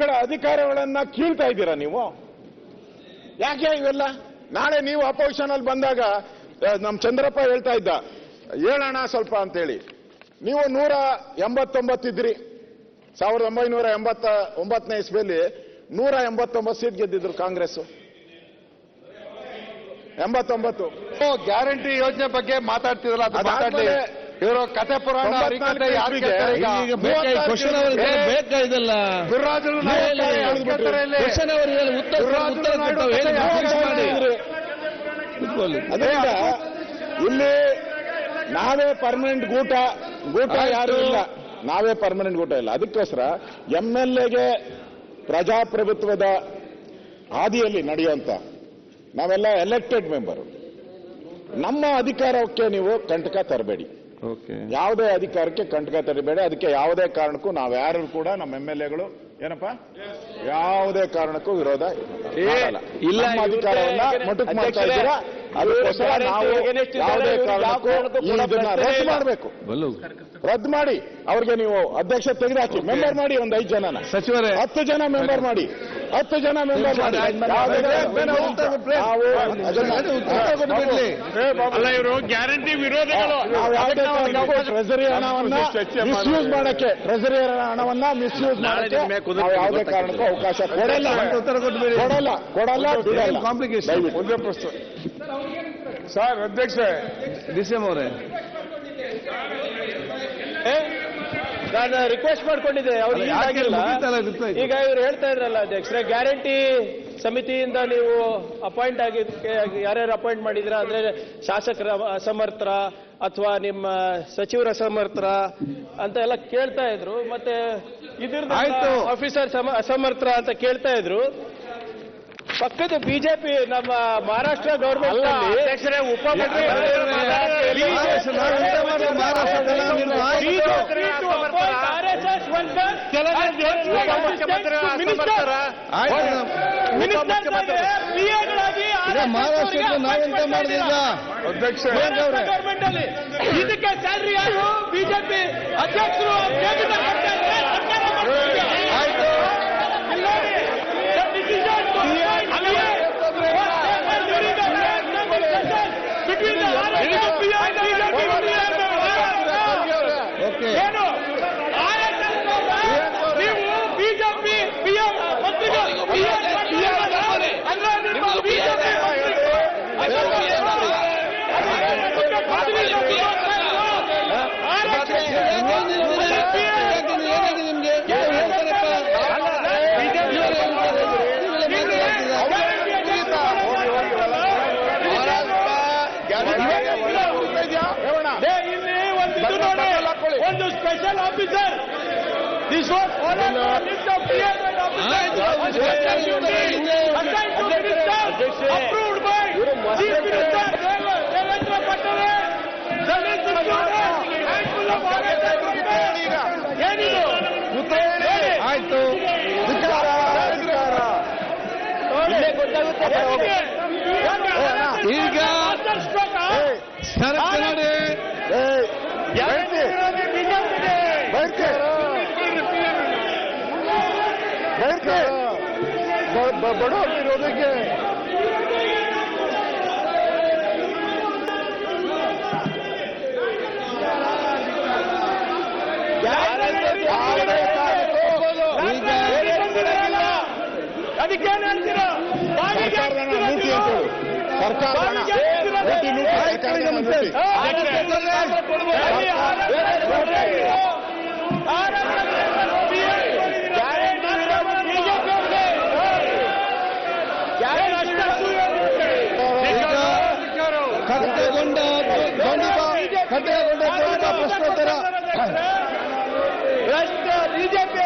ಜನಗಳ ಅಧಿಕಾರಗಳನ್ನ ಕೀಳ್ತಾ ಇದ್ದೀರಾ ನೀವು. ಯಾಕೆ ಇವೆಲ್ಲ? ನಾಳೆ ನೀವು ಅಪೋಸಿಷನ್ ಅಲ್ಲಿ ಬಂದಾಗ ನಮ್ ಚಂದ್ರಪ್ಪ ಹೇಳ್ತಾ ಇದ್ದ ಹೇಳೋಣ ಸ್ವಲ್ಪ ಅಂತೇಳಿ. ನೀವು 189 ಇದ್ರಿ 1989ನೇ ಇಸ್ವಿಯಲ್ಲಿ 189 ಸೀಟ್ ಗೆದ್ದಿದ್ರು ಕಾಂಗ್ರೆಸ್. 89 ಗ್ಯಾರಂಟಿ ಯೋಜನೆ ಬಗ್ಗೆ ಮಾತಾಡ್ತಿರಲ್ಲ, ಅದು ಮಾತಾಡ್ಲಿ. ಇವರು ಕತೆ ಪುರಾಣ ಬೇಕಾಯ್ದಲ್ಲ ಅದರಿಂದ ಇಲ್ಲಿ ನಾವೇ ಪರ್ಮನೆಂಟ್ ಗೂಟ ಯಾರು ಇಲ್ಲ, ನಾವೇ ಪರ್ಮನೆಂಟ್ ಗೂಟ ಇಲ್ಲ. ಅದಕ್ಕೋಸ್ಕರ MLAಗೆ ಪ್ರಜಾಪ್ರಭುತ್ವದ ಹಾದಿಯಲ್ಲಿ ನಡೆಯುವಂತ ನಾವೆಲ್ಲ ಎಲೆಕ್ಟೆಡ್ ಮೆಂಬರು. ನಮ್ಮ ಅಧಿಕಾರಕ್ಕೆ ನೀವು ಕಂಟಕ ತರಬೇಡಿ, ಯಾವುದೇ ಅಧಿಕಾರಕ್ಕೆ ಕಂಟಕ ತರಬೇಡಿ. ಅದಕ್ಕೆ ಯಾವುದೇ ಕಾರಣಕ್ಕೂ ನಾವ್ಯಾರು ಕೂಡ ನಮ್ಮ MLAಗಳು ಏನಪ್ಪ ಯಾವುದೇ ಕಾರಣಕ್ಕೂ ವಿರೋಧ ಇಲ್ಲ. ಅಧಿಕಾರವನ್ನ ಮೊಟಕು ಮಾಡ್ತಾ ಇದ್ದೀರಾ, ಅದಕ್ಕೋಸ್ಕರ ನಾವು ಯಾವುದೇ ಕಾರಣಕ್ಕೂ ಇದನ್ನ ರದ್ದು ಮಾಡಬೇಕು. ರದ್ದು ಮಾಡಿ ಅವ್ರಿಗೆ ನೀವು ಅಧ್ಯಕ್ಷ ತೆಗೆದುಹಾಕಿ, ಮೆಂಬರ್ ಮಾಡಿ ಒಂದು 5 ಜನನ ಸಚಿವರೇ, 10 ಜನ ಮೆಂಬರ್ ಮಾಡಿ, 10 ಜನ ಮೆಂಬರ್ ಮಾಡಿ. ಅಲ್ಲ, ಇವರು ಗ್ಯಾರಂಟಿ ವಿರೋಧಿಗಳು. ನಾವು ಯಾವುದೇ ಕಾರಣಕ್ಕೂ ಟ್ರೆಸರಿ ಹಣವನ್ನ ಮಿಸ್ಯೂಸ್ ಮಾಡಕ್ಕೆ, ಟ್ರೆಸರಿ ಹಣವನ್ನ ಮಿಸ್ಯೂಸ್ ಮಾಡಕ್ಕೆ ನಾವು ಯಾವುದೇ ಕಾರಣಕ್ಕೂ ಅವಕಾಶ ಕೊಡಲ್ಲ. ಕಾಂಪ್ಲಿಕೇಶನ್ ಒಂದೇ ಪ್ರಶ್ನೆ ಸರ್. ಅಧ್ಯಕ್ಷ ಡಿಸಿಎಂ ಅವರೇ, ನಾನು ರಿಕ್ವೆಸ್ಟ್ ಮಾಡ್ಕೊಂಡಿದ್ದೆ, ಅವ್ರಿಗೆ ಈಗ ಇವ್ರು ಹೇಳ್ತಾ ಇದ್ರಲ್ಲ ಅಧ್ಯಕ್ಷರೇ, ಗ್ಯಾರಂಟಿ ಸಮಿತಿಯಿಂದ ನೀವು ಅಪಾಯಿಂಟ್ ಆಗಿದ್ದಕ್ಕೆ ಯಾರ್ಯಾರು ಅಪಾಯಿಂಟ್ ಮಾಡಿದ್ರ ಅಂದ್ರೆ ಶಾಸಕರ ಅಸಮರ್ಥ ಅಥವಾ ನಿಮ್ಮ ಸಚಿವರ ಅಸಮರ್ಥ ಅಂತ ಎಲ್ಲ ಕೇಳ್ತಾ ಇದ್ರು. ಮತ್ತೆ ಇದ್ರದ್ದು ಆಫೀಸರ್ ಅಸಮರ್ಥ ಅಂತ ಕೇಳ್ತಾ ಇದ್ರು. ಪಕ್ಕದ ಬಿಜೆಪಿ ನಮ್ಮ ಮಹಾರಾಷ್ಟ್ರ ಗೌರ್ಮೆಂಟ್ ಮಹಾರಾಷ್ಟ್ರ ನಾವೆಂತ ಮಾಡಿಲ್ಲ ಗೌರ್ಮೆಂಟ್ ಅಲ್ಲಿ ಇದಕ್ಕೆ ಸ್ಯಾಲ್ರಿ ಯಾರು? ಬಿಜೆಪಿ ಅಧ್ಯಕ್ಷರು ಏನು ನೀವು ಬಿಜೆಪಿ ಪಿಎಂ ಮಂತ್ರಿಗಳು ಒಂದು special officer this was approved by chief minister Devendra Fadnavis. ಏನಿದು? ಆಯ್ತು, ಈಗ ಸರ್ಕಾರ ನೋಡಿ ಬಡವರ ವಿರೋಧಕ್ಕೆ ಅದಕ್ಕೇನು ಹೇಳ್ತೀರಾ? ಸರ್ಕಾರ ಪ್ರಶ್ನೋತ್ತರ ಬಿಜೆಪಿ